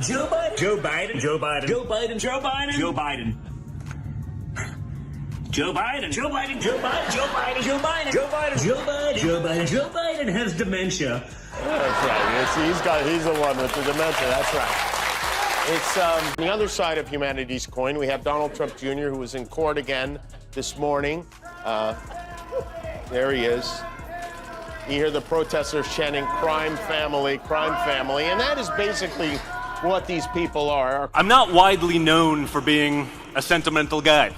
Joe Biden. Joe Biden. Joe Biden. Joe Biden. Joe Biden. Joe Biden. Joe Biden. Joe Biden. Joe Biden. Joe Biden. Joe Biden. Joe Biden. Joe Biden. Joe Biden. Joe Biden has dementia. That's right. He's the one with the dementia. That's right. It's on the other side of humanity's coin. We have Donald Trump Jr., who was in court again this morning. There he is. You hear the protesters chanting crime family, and that is basically what these people are. I'm not widely known for being a sentimental guy.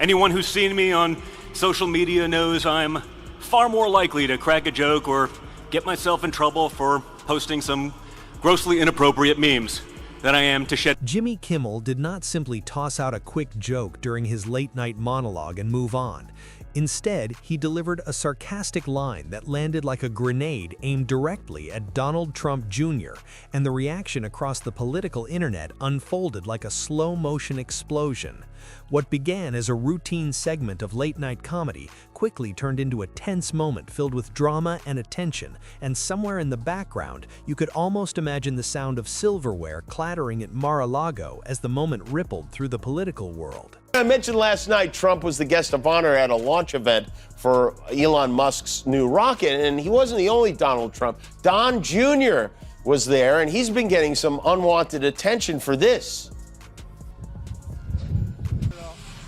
Anyone who's seen me on social media knows I'm far more likely to crack a joke or get myself in trouble for posting some grossly inappropriate memes than I am to shed. Jimmy Kimmel did not simply toss out a quick joke during his late-night monologue and move on. Instead, he delivered a sarcastic line that landed like a grenade aimed directly at Donald Trump Jr., and the reaction across the political internet unfolded like a slow-motion explosion. What began as a routine segment of late-night comedy quickly turned into a tense moment filled with drama and attention, and somewhere in the background, you could almost imagine the sound of silverware clattering at Mar-a-Lago as the moment rippled through the political world. I mentioned last night Trump was the guest of honor at a launch event for Elon Musk's new rocket, and he wasn't the only Donald Trump. Don Jr. was there, and he's been getting some unwanted attention for this.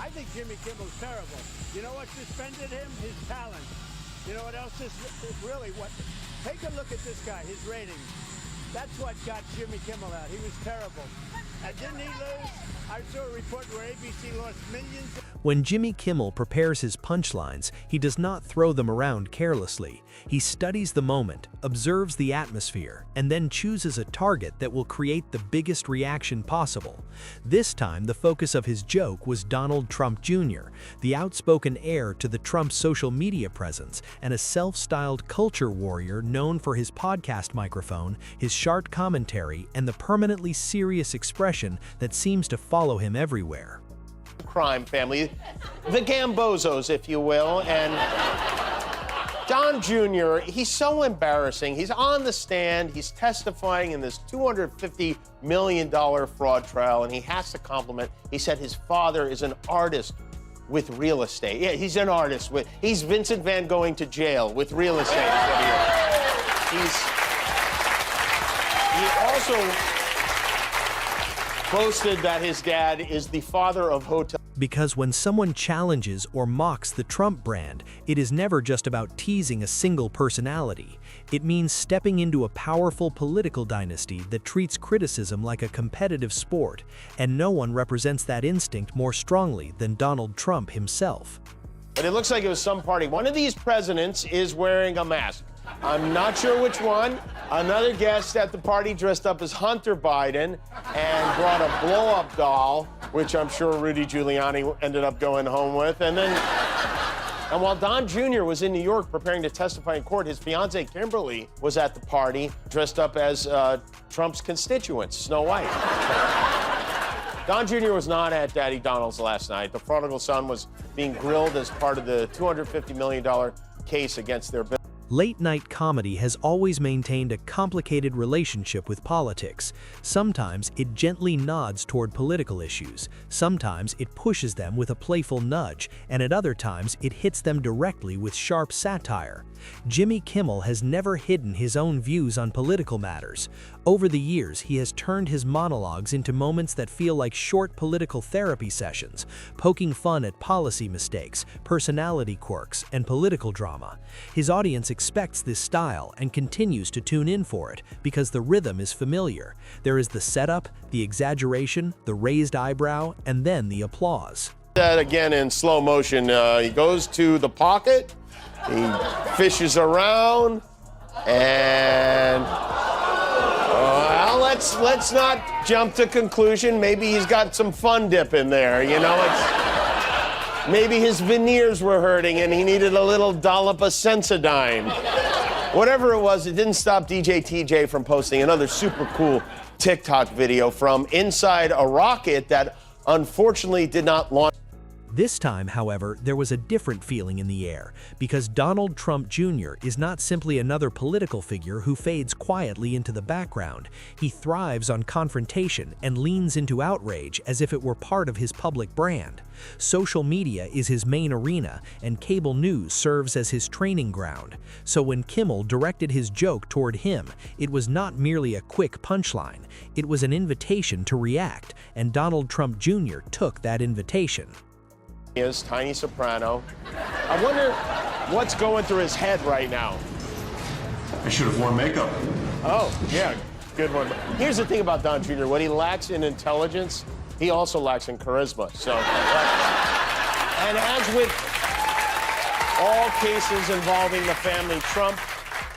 I think Jimmy Kimmel's terrible. You know what suspended him? His talent. You know what else is really what? Take a look at this guy, his ratings. That's what got Jimmy Kimmel out. He was terrible. And didn't he lose? I saw a report where ABC lost millions. When Jimmy Kimmel prepares his punchlines, he does not throw them around carelessly. He studies the moment, observes the atmosphere, and then chooses a target that will create the biggest reaction possible. This time, the focus of his joke was Donald Trump Jr., the outspoken heir to the Trump social media presence and a self-styled culture warrior known for his podcast microphone, his sharp commentary, and the permanently serious expression that seems to follow him everywhere. Crime family, the Gambozos, if you will, and Don Jr., he's so embarrassing. He's on the stand, he's testifying in this $250 million fraud trial, and he has to compliment. He said his father is an artist with real estate. Yeah, he's an artist. He's Vincent Van Gogh to jail with real estate. He also boasted that his dad is the father of hotel. Because when someone challenges or mocks the Trump brand, it is never just about teasing a single personality. It means stepping into a powerful political dynasty that treats criticism like a competitive sport, and no one represents that instinct more strongly than Donald Trump himself. But it looks like it was some party. One of these presidents is wearing a mask. I'm not sure which one. Another guest at the party dressed up as Hunter Biden and brought a blow-up doll, which I'm sure Rudy Giuliani ended up going home with. And while Don Jr. was in New York preparing to testify in court, his fiancée Kimberly was at the party dressed up as Trump's constituent, Snow White. Don Jr. was not at Daddy Donald's last night. The prodigal son was being grilled as part of the $250 million case against their business. Late-night comedy has always maintained a complicated relationship with politics. Sometimes it gently nods toward political issues, sometimes it pushes them with a playful nudge, and at other times it hits them directly with sharp satire. Jimmy Kimmel has never hidden his own views on political matters. Over the years, he has turned his monologues into moments that feel like short political therapy sessions, poking fun at policy mistakes, personality quirks, and political drama. His audience expects this style and continues to tune in for it because the rhythm is familiar. There is the setup, the exaggeration, the raised eyebrow, and then the applause. That again in slow motion. He goes to the pocket, he fishes around, and well, let's not jump to conclusion. Maybe he's got some fun dip in there. You know, maybe his veneers were hurting and he needed a little dollop of Sensodyne. Whatever it was, it didn't stop DJ TJ from posting another super cool TikTok video from inside a rocket that unfortunately did not launch. This time, however, there was a different feeling in the air, because Donald Trump Jr. is not simply another political figure who fades quietly into the background. He thrives on confrontation and leans into outrage as if it were part of his public brand. Social media is his main arena, and cable news serves as his training ground. So when Kimmel directed his joke toward him, it was not merely a quick punchline. It was an invitation to react, and Donald Trump Jr. took that invitation. Is tiny soprano. I wonder what's going through his head right now. I should have worn makeup. Oh, yeah, good one. Here's the thing about Don Jr. What he lacks in intelligence, he also lacks in charisma. So, and as with all cases involving the family Trump,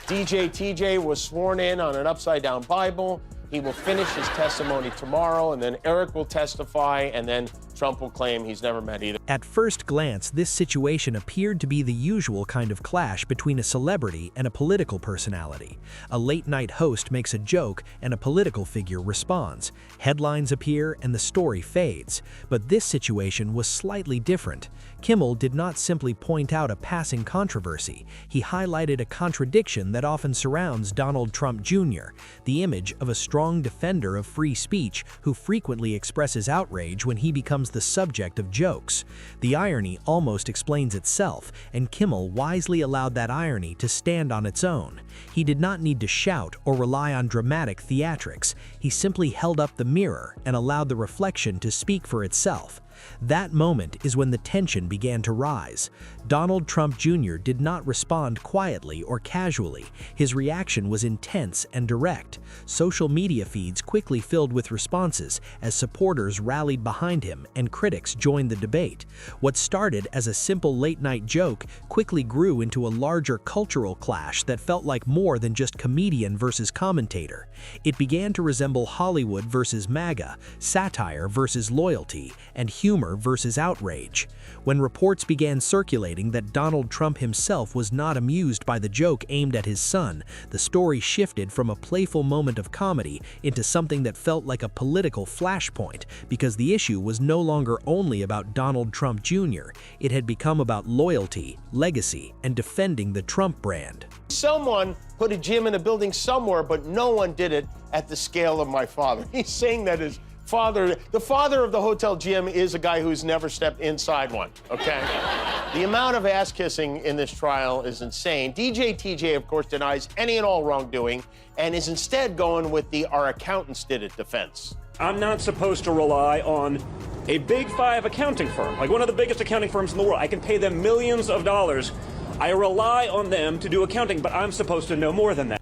DJ TJ was sworn in on an upside-down Bible. He will finish his testimony tomorrow, and then Eric will testify, and then Trump will claim he's never met either. At first glance, this situation appeared to be the usual kind of clash between a celebrity and a political personality. A late-night host makes a joke, and a political figure responds. Headlines appear, and the story fades. But this situation was slightly different. Kimmel did not simply point out a passing controversy. He highlighted a contradiction that often surrounds Donald Trump Jr., the image of a strong defender of free speech who frequently expresses outrage when he becomes the subject of jokes. The irony almost explains itself, and Kimmel wisely allowed that irony to stand on its own. He did not need to shout or rely on dramatic theatrics. He simply held up the mirror and allowed the reflection to speak for itself. That moment is when the tension began to rise. Donald Trump Jr. did not respond quietly or casually. His reaction was intense and direct. Social media feeds quickly filled with responses as supporters rallied behind him and critics joined the debate. What started as a simple late-night joke quickly grew into a larger cultural clash that felt like more than just comedian versus commentator. It began to resemble Hollywood versus MAGA, satire versus loyalty, and humor versus outrage. When reports began circulating that Donald Trump himself was not amused by the joke aimed at his son, the story shifted from a playful moment of comedy into something that felt like a political flashpoint, because the issue was no longer only about Donald Trump Jr. It had become about loyalty, legacy, and defending the Trump brand. Someone put a gym in a building somewhere, but no one did it at the scale of my father. He's saying that his father, the father of the hotel gym, is a guy who's never stepped inside one, okay? The amount of ass kissing in this trial is insane. DJ TJ, of course, denies any and all wrongdoing and is instead going with the "our accountants did it" defense. I'm not supposed to rely on a big five accounting firm, like one of the biggest accounting firms in the world. I can pay them millions of dollars. I rely on them to do accounting, but I'm supposed to know more than that.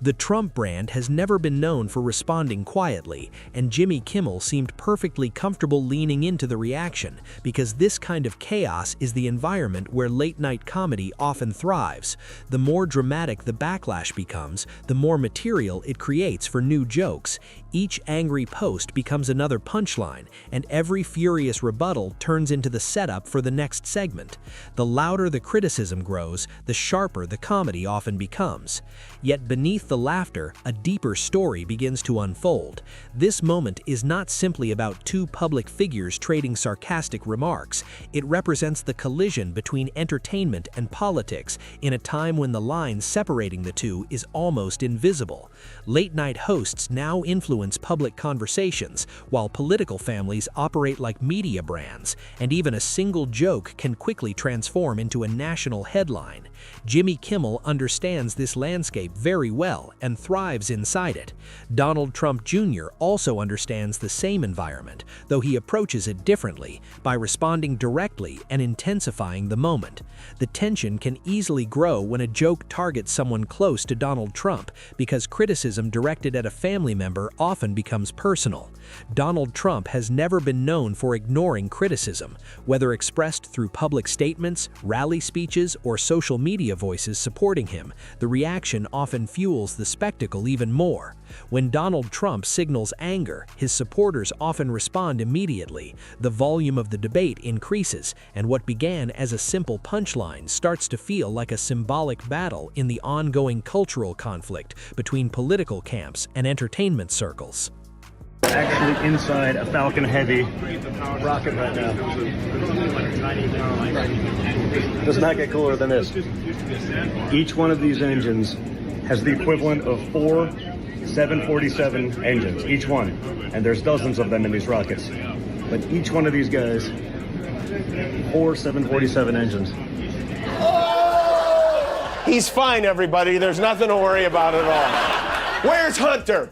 The Trump brand has never been known for responding quietly, and Jimmy Kimmel seemed perfectly comfortable leaning into the reaction, because this kind of chaos is the environment where late-night comedy often thrives. The more dramatic the backlash becomes, the more material it creates for new jokes. Each angry post becomes another punchline, and every furious rebuttal turns into the setup for the next segment. The louder the criticism grows, the sharper the comedy often becomes. Yet beneath the laughter, a deeper story begins to unfold. This moment is not simply about two public figures trading sarcastic remarks. It represents the collision between entertainment and politics in a time when the line separating the two is almost invisible. Late-night hosts now influence public conversations, while political families operate like media brands, and even a single joke can quickly transform into a national headline. Jimmy Kimmel understands this landscape very well and thrives inside it. Donald Trump Jr. also understands the same environment, though he approaches it differently, by responding directly and intensifying the moment. The tension can easily grow when a joke targets someone close to Donald Trump, because criticism directed at a family member often becomes personal. Donald Trump has never been known for ignoring criticism, whether expressed through public statements, rally speeches, or social media voices supporting him. The reaction often fuels the spectacle even more. When Donald Trump signals anger, his supporters often respond immediately. The volume of the debate increases, and what began as a simple punchline starts to feel like a symbolic battle in the ongoing cultural conflict between political camps and entertainment circles. Actually literally inside a Falcon Heavy rocket right now. Does not get cooler than this. Each one of these engines has the equivalent of 4 747 engines, each one. And there's dozens of them in these rockets. But each one of these guys, 4 747 engines. He's fine, everybody. There's nothing to worry about at all. Where's Hunter?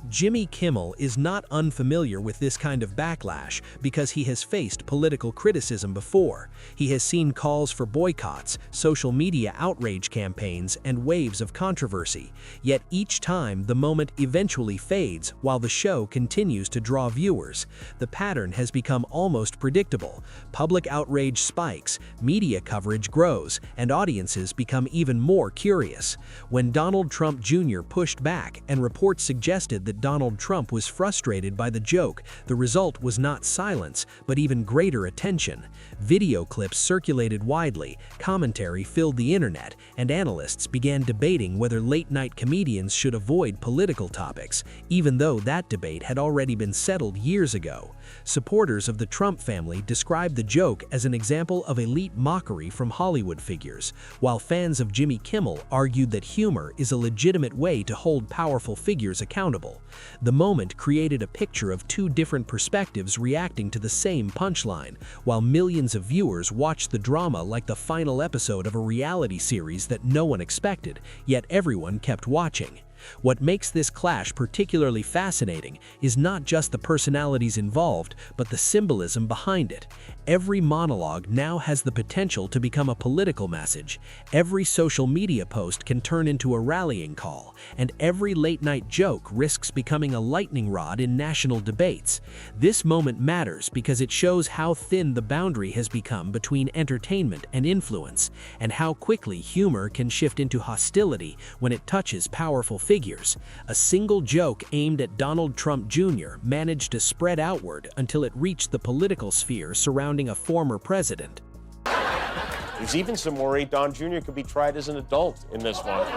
Jimmy Kimmel is not unfamiliar with this kind of backlash because he has faced political criticism before. He has seen calls for boycotts, social media outrage campaigns, and waves of controversy. Yet each time, the moment eventually fades while the show continues to draw viewers. The pattern has become almost predictable. Public outrage spikes, media coverage grows, and audiences become even more curious. When Donald Trump Jr. pushed back and reports suggested that Donald Trump was frustrated by the joke, the result was not silence, but even greater attention. Video clips circulated widely, commentary filled the internet, and analysts began debating whether late-night comedians should avoid political topics, even though that debate had already been settled years ago. Supporters of the Trump family described the joke as an example of elite mockery from Hollywood figures, while fans of Jimmy Kimmel argued that humor is a legitimate way to hold powerful figures accountable. The moment created a picture of two different perspectives reacting to the same punchline, while millions of viewers watched the drama like the final episode of a reality series that no one expected, yet everyone kept watching. What makes this clash particularly fascinating is not just the personalities involved, but the symbolism behind it. Every monologue now has the potential to become a political message. Every social media post can turn into a rallying call, and every late-night joke risks becoming a lightning rod in national debates. This moment matters because it shows how thin the boundary has become between entertainment and influence, and how quickly humor can shift into hostility when it touches powerful figures. A single joke aimed at Donald Trump Jr. managed to spread outward until it reached the political sphere surrounding a former president. There's even some worry Don Jr. could be tried as an adult in this one.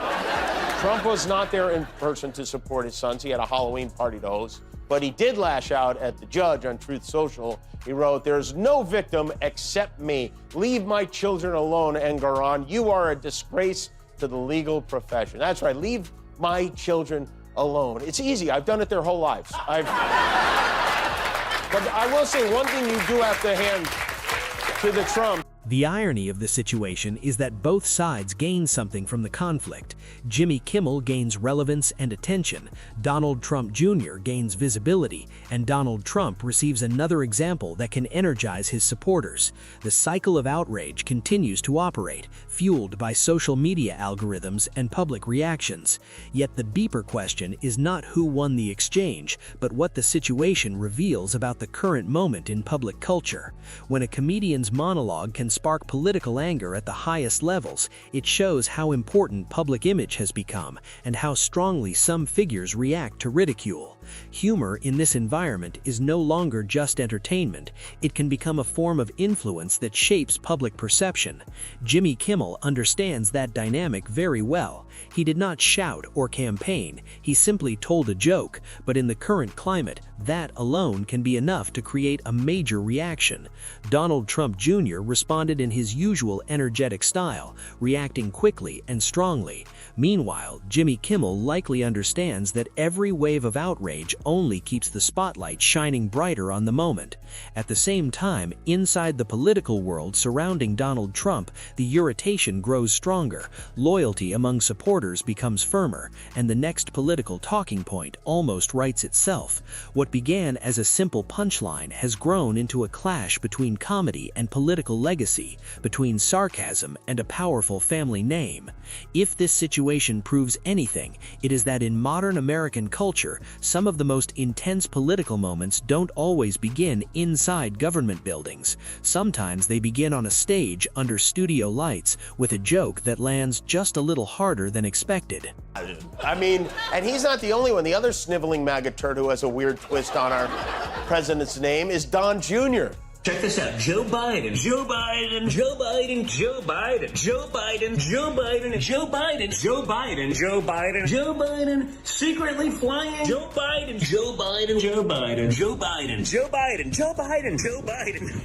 Trump was not there in person to support his sons. He had a Halloween party to host, but he did lash out at the judge on Truth Social. He wrote, "There's no victim except me. Leave my children alone, Engoron. You are a disgrace to the legal profession." That's right, leave my children alone. It's easy. I've done it their whole lives. But I will say one thing you do have to hand to the Trump. The irony of the situation is that both sides gain something from the conflict. Jimmy Kimmel gains relevance and attention, Donald Trump Jr. gains visibility, and Donald Trump receives another example that can energize his supporters. The cycle of outrage continues to operate, fueled by social media algorithms and public reactions. Yet the deeper question is not who won the exchange, but what the situation reveals about the current moment in public culture. When a comedian's monologue can spark political anger at the highest levels, it shows how important public image has become and how strongly some figures react to ridicule. Humor in this environment is no longer just entertainment. It can become a form of influence that shapes public perception. Jimmy Kimmel understands that dynamic very well. He did not shout or campaign, he simply told a joke, but in the current climate, that alone can be enough to create a major reaction. Donald Trump Jr. responded in his usual energetic style, reacting quickly and strongly. Meanwhile, Jimmy Kimmel likely understands that every wave of outrage only keeps the spotlight shining brighter on the moment. At the same time, inside the political world surrounding Donald Trump, the irritation grows stronger, loyalty among supporters becomes firmer, and the next political talking point almost writes itself. What began as a simple punchline has grown into a clash between comedy and political legacy, between sarcasm and a powerful family name. If this situation proves anything, it is that in modern American culture, some of the most intense political moments don't always begin inside government buildings. Sometimes they begin on a stage under studio lights with a joke that lands just a little harder than expected. I mean, and he's not the only one. The other sniveling MAGA turd who has a weird twist on our president's name is Don Jr. Check this out. Joe Biden, Joe Biden, Joe Biden, Joe Biden, Joe Biden, Joe Biden, Joe Biden, Joe Biden, Joe Biden, Joe Biden, secretly flying. Joe Biden, Joe Biden, Joe Biden, Joe Biden, Joe Biden, Joe Biden, Joe Biden.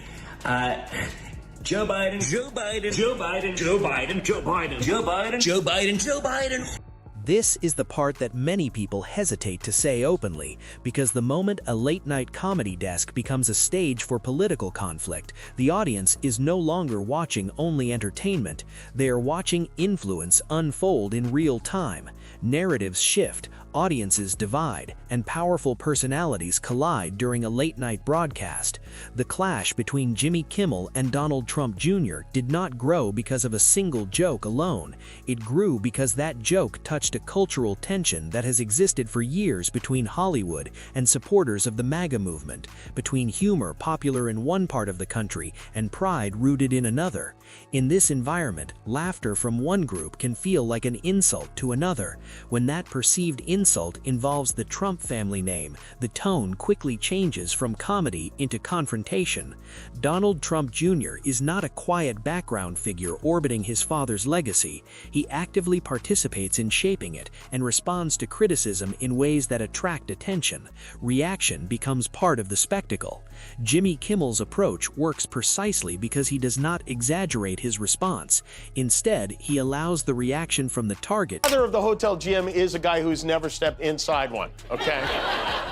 Joe Biden, Joe Biden, Joe Biden, Joe Biden, Joe Biden, Joe Biden, Joe Biden, Joe Biden. This is the part that many people hesitate to say openly, because the moment a late-night comedy desk becomes a stage for political conflict, the audience is no longer watching only entertainment. They are watching influence unfold in real time. Narratives shift, audiences divide, and powerful personalities collide during a late-night broadcast. The clash between Jimmy Kimmel and Donald Trump Jr. did not grow because of a single joke alone. It grew because that joke touched a cultural tension that has existed for years between Hollywood and supporters of the MAGA movement, between humor popular in one part of the country and pride rooted in another. In this environment, laughter from one group can feel like an insult to another. When that perceived insult involves the Trump family name, the tone quickly changes from comedy into confrontation. Donald Trump Jr. is not a quiet background figure orbiting his father's legacy. He actively participates in shaping it and responds to criticism in ways that attract attention. Reaction becomes part of the spectacle. Jimmy Kimmel's approach works precisely because he does not exaggerate his response. Instead, he allows the reaction from the target. The father of the hotel GM is a guy who's never stepped inside one, okay?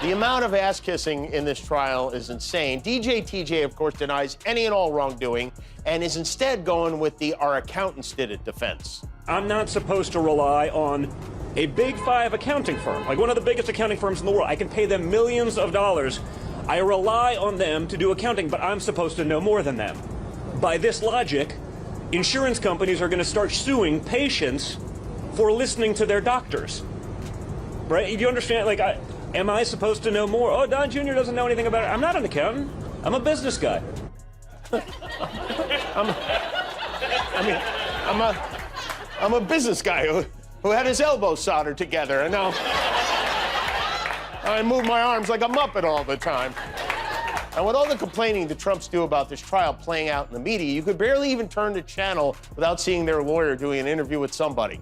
The amount of ass-kissing in this trial is insane. DJ TJ, of course, denies any and all wrongdoing and is instead going with the "our accountants did it" defense. I'm not supposed to rely on a big five accounting firm, like one of the biggest accounting firms in the world. I can pay them millions of dollars. I rely on them to do accounting, but I'm supposed to know more than them. By this logic, insurance companies are going to start suing patients for listening to their doctors. Right? Do you understand? Like, am I supposed to know more? Oh, Don Jr. doesn't know anything about it. I'm not an accountant. I'm a business guy. I'm a business guy who had his elbows soldered together, and now I move my arms like a Muppet all the time. And with all the complaining the Trumps do about this trial playing out in the media, you could barely even turn the channel without seeing their lawyer doing an interview with somebody.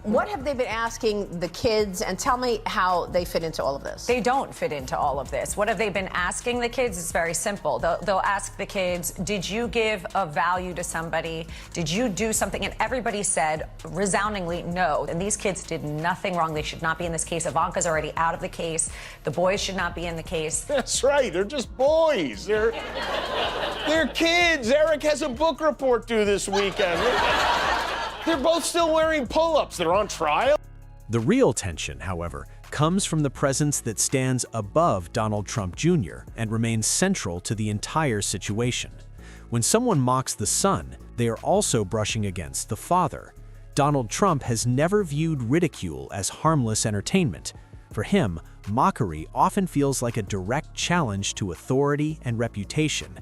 What have they been asking the kids? And tell me how they fit into all of this. They don't fit into all of this. What have they been asking the kids? It's very simple. They'll ask the kids, did you give a value to somebody? Did you do something? And everybody said resoundingly no. And these kids did nothing wrong. They should not be in this case. Ivanka's already out of the case. The boys should not be in the case. That's right. They're just boys. They're kids. Eric has a book report due this weekend. They're both still wearing pull-ups. They're on trial. The real tension, however, comes from the presence that stands above Donald Trump Jr. and remains central to the entire situation. When someone mocks the son, they are also brushing against the father. Donald Trump has never viewed ridicule as harmless entertainment. For him, mockery often feels like a direct challenge to authority and reputation.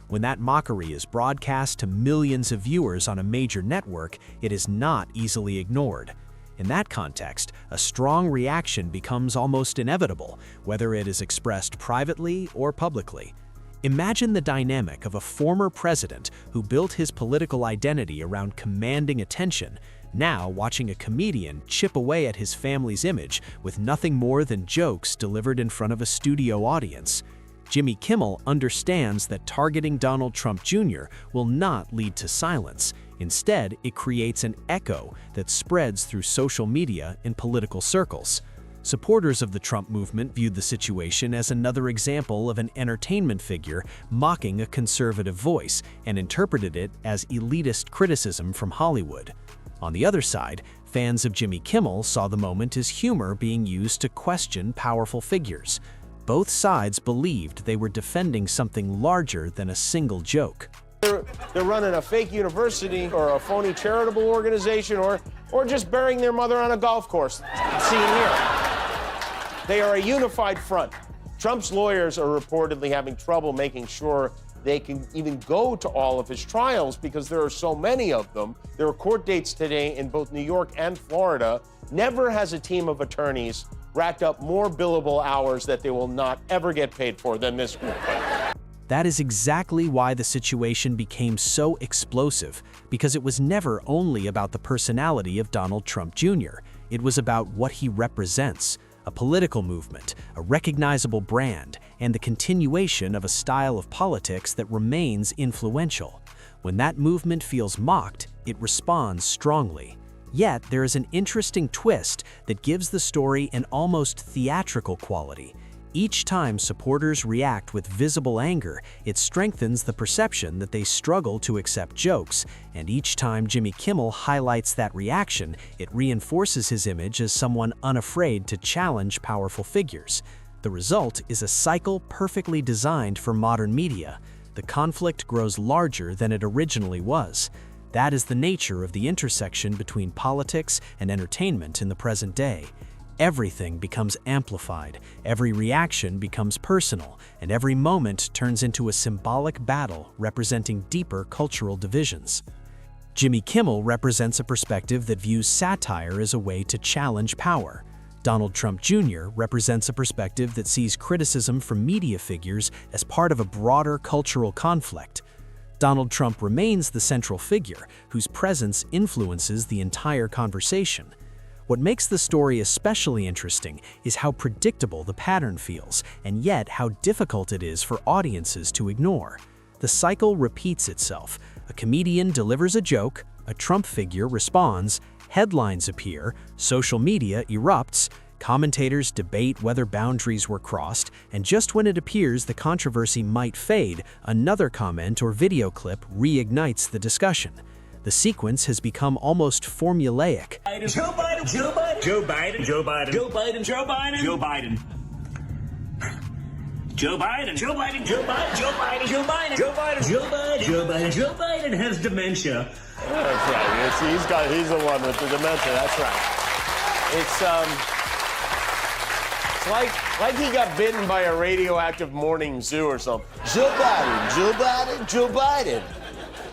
When that mockery is broadcast to millions of viewers on a major network, it is not easily ignored. In that context, a strong reaction becomes almost inevitable, whether it is expressed privately or publicly. Imagine the dynamic of a former president who built his political identity around commanding attention, now watching a comedian chip away at his family's image with nothing more than jokes delivered in front of a studio audience. Jimmy Kimmel understands that targeting Donald Trump Jr. will not lead to silence. Instead, it creates an echo that spreads through social media and political circles. Supporters of the Trump movement viewed the situation as another example of an entertainment figure mocking a conservative voice and interpreted it as elitist criticism from Hollywood. On the other side, fans of Jimmy Kimmel saw the moment as humor being used to question powerful figures. Both sides believed they were defending something larger than a single joke. They're running a fake university or a phony charitable organization or just burying their mother on a golf course. Seen here. They are a unified front. Trump's lawyers are reportedly having trouble making sure they can even go to all of his trials because there are so many of them. There are court dates today in both New York and Florida. Never has a team of attorneys racked up more billable hours that they will not ever get paid for than this group. That is exactly why the situation became so explosive, because it was never only about the personality of Donald Trump Jr. It was about what he represents, a political movement, a recognizable brand, and the continuation of a style of politics that remains influential. When that movement feels mocked, it responds strongly. Yet, there is an interesting twist that gives the story an almost theatrical quality. Each time supporters react with visible anger, it strengthens the perception that they struggle to accept jokes, and each time Jimmy Kimmel highlights that reaction, it reinforces his image as someone unafraid to challenge powerful figures. The result is a cycle perfectly designed for modern media. The conflict grows larger than it originally was. That is the nature of the intersection between politics and entertainment in the present day. Everything becomes amplified, every reaction becomes personal, and every moment turns into a symbolic battle representing deeper cultural divisions. Jimmy Kimmel represents a perspective that views satire as a way to challenge power. Donald Trump Jr. represents a perspective that sees criticism from media figures as part of a broader cultural conflict. Donald Trump remains the central figure, whose presence influences the entire conversation. What makes the story especially interesting is how predictable the pattern feels, and yet how difficult it is for audiences to ignore. The cycle repeats itself. A comedian delivers a joke, a Trump figure responds, headlines appear, social media erupts, commentators debate whether boundaries were crossed, and just when it appears the controversy might fade, another comment or video clip reignites the discussion. The sequence has become almost formulaic. Joe Biden, Joe Biden, Joe Biden, Joe Biden, Joe Biden, Joe Biden, Joe Biden. Joe Biden, Joe Biden, Joe Biden, Joe Biden, Joe Biden, Joe Biden, Joe Biden, Joe Biden, Joe Biden has dementia. That's right. He's the one with the dementia. That's right. It's like he got bitten by a radioactive morning zoo or something. Joe Biden, Joe Biden, Joe Biden.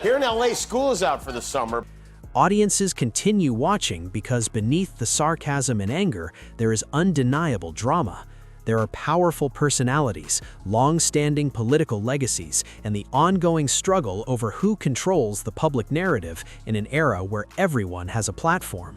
Here in LA, school is out for the summer. Audiences continue watching because beneath the sarcasm and anger, there is undeniable drama. There are powerful personalities, long-standing political legacies, and the ongoing struggle over who controls the public narrative in an era where everyone has a platform.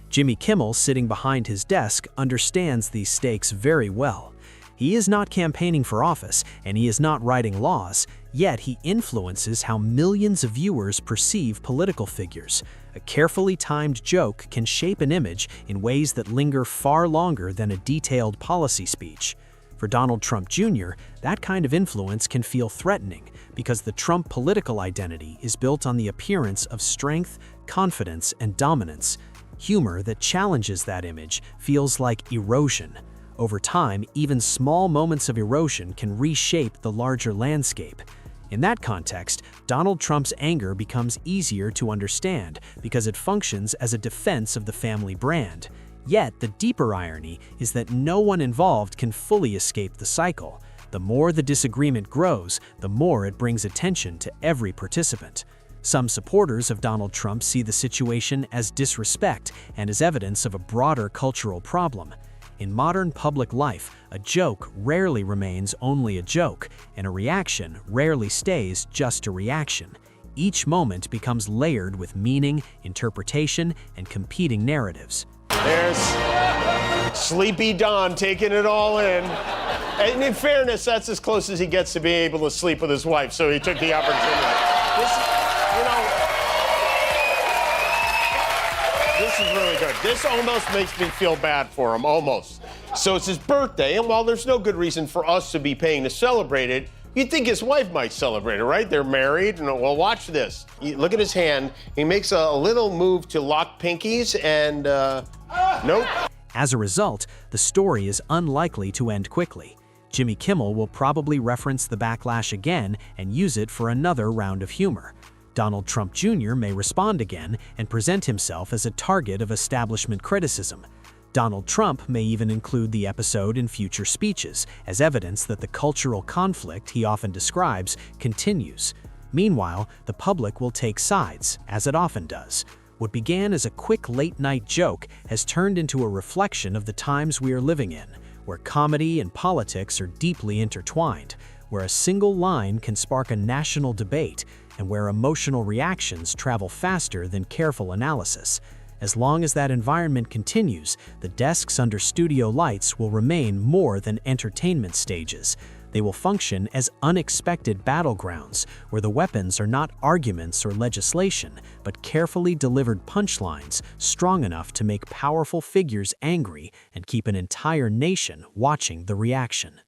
Jimmy Kimmel, sitting behind his desk, understands these stakes very well. He is not campaigning for office, and he is not writing laws, yet he influences how millions of viewers perceive political figures. A carefully timed joke can shape an image in ways that linger far longer than a detailed policy speech. For Donald Trump Jr., that kind of influence can feel threatening because the Trump political identity is built on the appearance of strength, confidence, and dominance. Humor that challenges that image feels like erosion. Over time, even small moments of erosion can reshape the larger landscape. In that context, Donald Trump's anger becomes easier to understand because it functions as a defense of the family brand. Yet, the deeper irony is that no one involved can fully escape the cycle. The more the disagreement grows, the more it brings attention to every participant. Some supporters of Donald Trump see the situation as disrespect and as evidence of a broader cultural problem. In modern public life, a joke rarely remains only a joke, and a reaction rarely stays just a reaction. Each moment becomes layered with meaning, interpretation, and competing narratives. There's Sleepy Don taking it all in. And in fairness, that's as close as he gets to being able to sleep with his wife, so he took the opportunity. This is really good. This almost makes me feel bad for him, almost. So it's his birthday, and while there's no good reason for us to be paying to celebrate it, you'd think his wife might celebrate it, right? They're married, and well, watch this. Look at his hand. He makes a little move to lock pinkies, and nope. As a result, the story is unlikely to end quickly. Jimmy Kimmel will probably reference the backlash again and use it for another round of humor. Donald Trump Jr. may respond again and present himself as a target of establishment criticism. Donald Trump may even include the episode in future speeches as evidence that the cultural conflict he often describes continues. Meanwhile, the public will take sides, as it often does. What began as a quick late-night joke has turned into a reflection of the times we are living in, where comedy and politics are deeply intertwined. where a single line can spark a national debate and where emotional reactions travel faster than careful analysis. As long as that environment continues, the desks under studio lights will remain more than entertainment stages. They will function as unexpected battlegrounds, where the weapons are not arguments or legislation, but carefully delivered punchlines strong enough to make powerful figures angry and keep an entire nation watching the reaction.